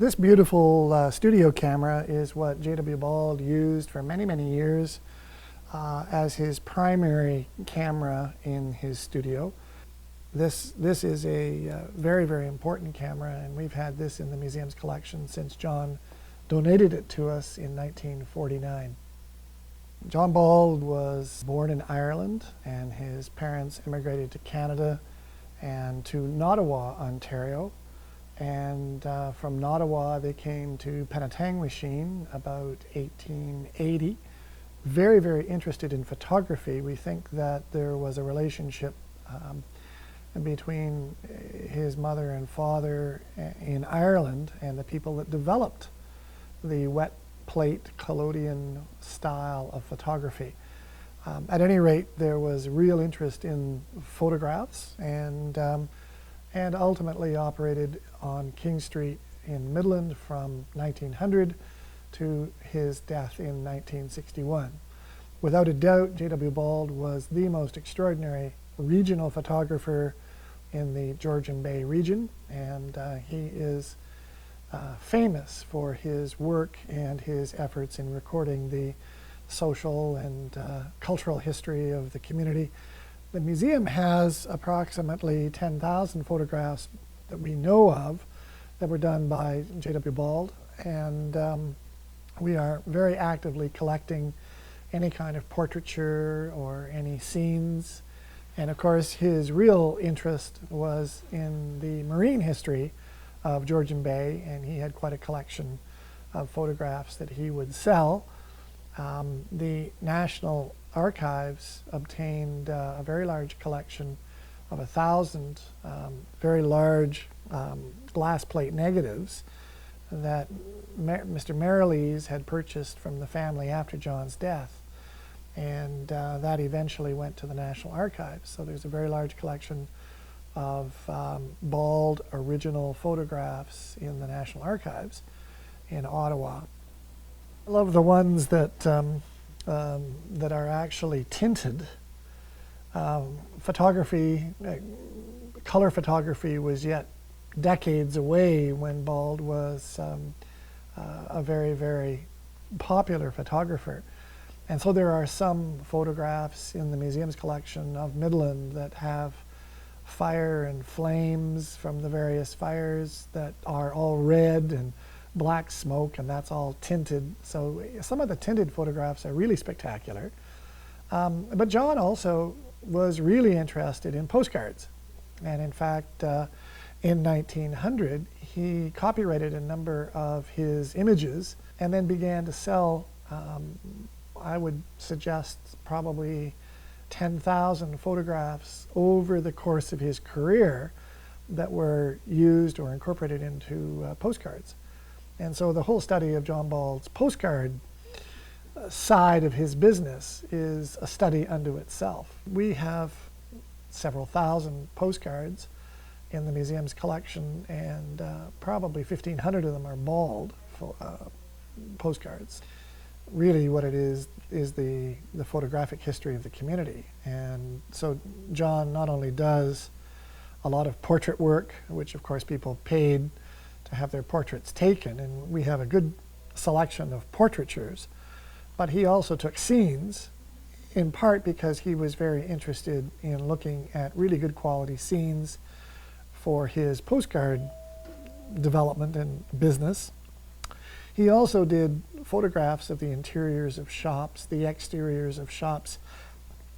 This beautiful studio camera is what J.W. Bald used for many, many years as his primary camera in his studio. This is a very, very important camera, and we've had this in the museum's collection since John donated it to us in 1949. John Bald was born in Ireland, and his parents immigrated to Canada and to Nottawa, Ontario. And from Nottawa, they came to Penetanguishene about 1880. Very, very interested in photography. We think that there was a relationship between his mother and father in Ireland and the people that developed the wet plate collodion style of photography. At any rate, there was real interest in photographs, and ultimately operated on King Street in Midland from 1900 to his death in 1961. Without a doubt, J.W. Bald was the most extraordinary regional photographer in the Georgian Bay region, and he is famous for his work and his efforts in recording the social and cultural history of the community. The museum has approximately 10,000 photographs that we know of that were done by J.W. Bald, and we are very actively collecting any kind of portraiture or any scenes. And of course, his real interest was in the marine history of Georgian Bay, and he had quite a collection of photographs that he would sell. The National Archives obtained a very large collection of 1,000 very large glass plate negatives that Mr. Merrilees had purchased from the family after John's death, and that eventually went to the National Archives. So there's a very large collection of Bald original photographs in the National Archives in Ottawa. I love the ones that that are actually tinted. Photography, color photography was yet decades away when Bald was a very, very popular photographer. And so there are some photographs in the museum's collection of Midland that have fire and flames from the various fires that are all red and black smoke, and that's all tinted. So some of the tinted photographs are really spectacular. But John also was really interested in postcards. And in fact, in 1900, he copyrighted a number of his images and then began to sell, I would suggest, probably 10,000 photographs over the course of his career that were used or incorporated into postcards. And so the whole study of John Bald's postcard side of his business is a study unto itself. We have several thousand postcards in the museum's collection, and probably 1,500 of them are Bald postcards. Really what it is the photographic history of the community. And so John not only does a lot of portrait work, which of course people paid to have their portraits taken, and we have a good selection of portraitures, but he also took scenes, in part because he was very interested in looking at really good quality scenes for his postcard development and business. He also did photographs of the interiors of shops, the exteriors of shops,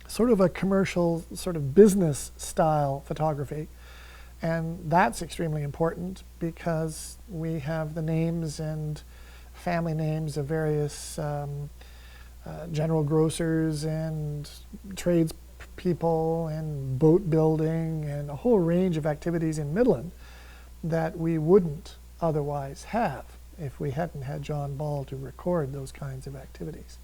sort of a commercial, sort of business style photography. And that's extremely important because we have the names and family names of various general grocers and tradespeople and boat building and a whole range of activities in Midland that we wouldn't otherwise have if we hadn't had John Bald to record those kinds of activities.